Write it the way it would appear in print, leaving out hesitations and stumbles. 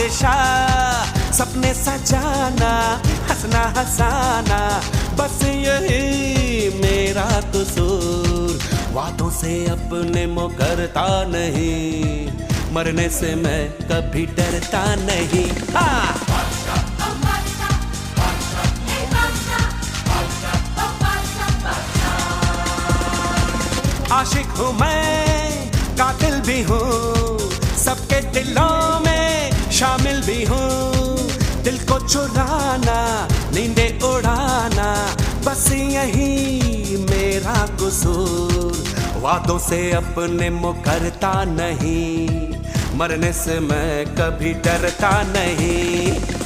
बादशाह, सपने सजाना, हंसना हंसाना, बस यही मेरा कसूर। वादों से अपने मुकरता नहीं, मरने से मैं कभी डरता नहीं। हाँ आशिक हूँ मैं, कातिल भी हूँ, सबके दिलों में शामिल भी हूँ। दिल को चुराना, नींदे उड़ाना, बस यही मेरा कसूर। वादों से अपने मुकरता नहीं, मरने से मैं कभी डरता नहीं।